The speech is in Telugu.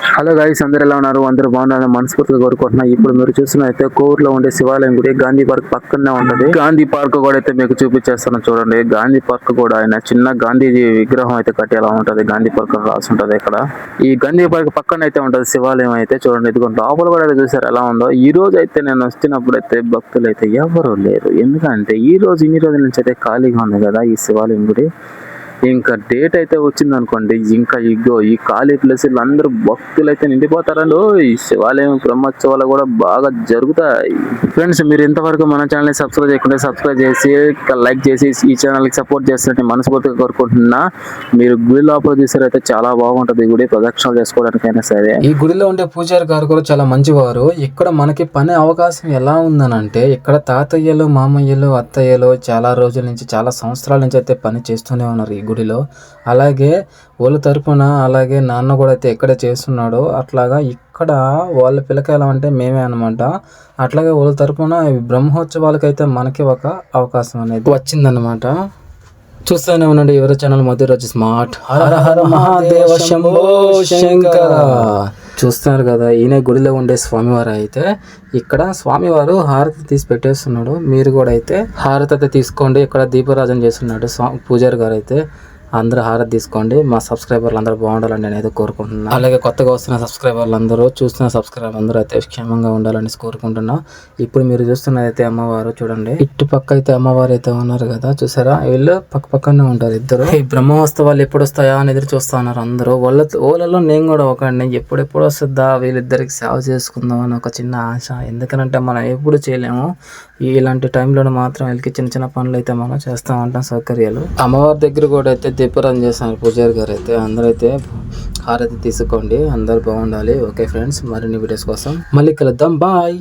హలో గైస్, అందరు ఎలా ఉన్నారు? అందరూ బాగున్నారు మనస్ఫూర్తిగా కోరుకుంటున్నా. ఇప్పుడు మీరు చూస్తున్నైతే కోవూరులో ఉండే శివాలయం గుడి గాంధీ పార్క్ పక్కనే ఉంటది. గాంధీ పార్క్ కూడా అయితే మీకు చూపించేస్తాను చూడండి. గాంధీ పార్క్ కూడా ఆయన చిన్న గాంధీజీ విగ్రహం అయితే కట్టేలా ఉంటది. గాంధీ పార్క్ రాసి ఉంటది ఇక్కడ. ఈ గాంధీ పార్క్ పక్కన అయితే ఉంటది శివాలయం అయితే చూడండి. ఇదిగో లోపల కూడా అయితే చూసారు ఎలా ఉందో. ఈ రోజు అయితే నేను వస్తున్నప్పుడు అయితే భక్తులు అయితే ఎవరు లేరు. ఎందుకంటే ఈ రోజు ఇన్ని రోజుల నుంచి అయితే ఖాళీగా ఉంది కదా ఈ శివాలయం గుడి. ఇంకా డేట్ అయితే వచ్చింది అనుకోండి, ఇంకా ఇగో ఈ ఖాళీ ప్లేసులు అందరూ భక్తులు అయితే నిండిపోతారండి. ఈ శివాలయం బ్రహ్మోత్సవాలు కూడా బాగా జరుగుతాయి. ఫ్రెండ్స్, మీరు ఇంతవరకు మన ఛానల్ సబ్స్క్రైబ్ చేయకుండా సబ్స్క్రైబ్ చేసి లైక్ చేసి ఈ ఛానల్ కి సపోర్ట్ చేస్తున్నట్టు మనస్ఫూర్తిగా కోరుకుంటున్నా. మీరు గుడి లోపల చూసారైతే చాలా బాగుంటది గుడి, ప్రదక్షిణలు చేసుకోవడానికైనా సరే. ఈ గుడిలో ఉండే పూజారి గారు కూడా చాలా మంచివారు. ఇక్కడ మనకి పని అవకాశం ఎలా ఉందనంటే, ఇక్కడ తాతయ్యలు, మామయ్యలు, అత్తయ్యలు చాలా రోజుల నుంచి, చాలా సంవత్సరాల నుంచి అయితే పని చేస్తూనే ఉన్నారు ఈ గుడిలో. అలాగే వాళ్ళ తరపున అలాగే నాన్న కూడా అయితే ఎక్కడ చేస్తున్నాడో అట్లాగా ఇక్కడ వాళ్ళ పిల్లకాయలు అంటే మేమే అనమాట. అట్లాగే వాళ్ళ తరపున బ్రహ్మోత్సవాలకైతే మనకి ఒక అవకాశం అనేది వచ్చిందనమాట. చూస్తూనే ఉండండి ఎవరి ఛానల్ మధ్యరాజు స్మార్ట్. హర హర మహాదేవ శంభో శంకర. చూస్తున్నారు కదా, ఈయన గుడిలో ఉండే స్వామివారు అయితే ఇక్కడ స్వామివారు హారతి తీసి పెట్టేస్తున్నాడు. మీరు కూడా అయితే హారతి అయితే తీసుకోండి. ఇక్కడ దీపరాజన చేస్తున్నాడు పూజారి గారు అయితే. అందరూ హారతి తీసుకోండి. మా సబ్స్క్రైబర్లు అందరూ బాగుండాలని నేను అయితే కోరుకుంటున్నాను. అలాగే కొత్తగా వస్తున్న సబ్స్క్రైబర్లు అందరూ, చూస్తున్న సబ్స్క్రైబర్ అందరూ అయితే క్షేమంగా ఉండాలని కోరుకుంటున్నా. ఇప్పుడు మీరు చూస్తున్నదైతే అమ్మవారు చూడండి. ఇటు పక్క అయితే అమ్మవారు అయితే ఉన్నారు కదా, చూసారా? వీళ్ళు పక్క పక్కనే ఉంటారు ఇద్దరు. ఈ బ్రహ్మోత్సవాలు ఎప్పుడు వస్తాయా అని ఎదురు చూస్తా ఉన్నారు అందరూ. వాళ్ళలో నేను కూడా ఒకడిని. ఎప్పుడెప్పుడు వస్తుందా వీళ్ళిద్దరికి సేవ చేసుకుందాం అని ఒక చిన్న ఆశ. ఎందుకనంటే మనం ఎప్పుడు చేయలేము. ఇలాంటి టైంలో మాత్రం వీళ్ళకి చిన్న చిన్న పనులు అయితే మనం చేస్తూ ఉంటాం, సౌకర్యాలు. అమ్మవారి దగ్గర కూడా అయితే దీపారాధన చేస్తున్నారు పూజారి గారు అయితే. అందరూ అయితే హారతి తీసుకోండి, అందరూ బాగుండాలి. ఓకే ఫ్రెండ్స్, మరిన్ని వీడియోస్ కోసం మళ్ళీ కలుద్దాం. బాయ్.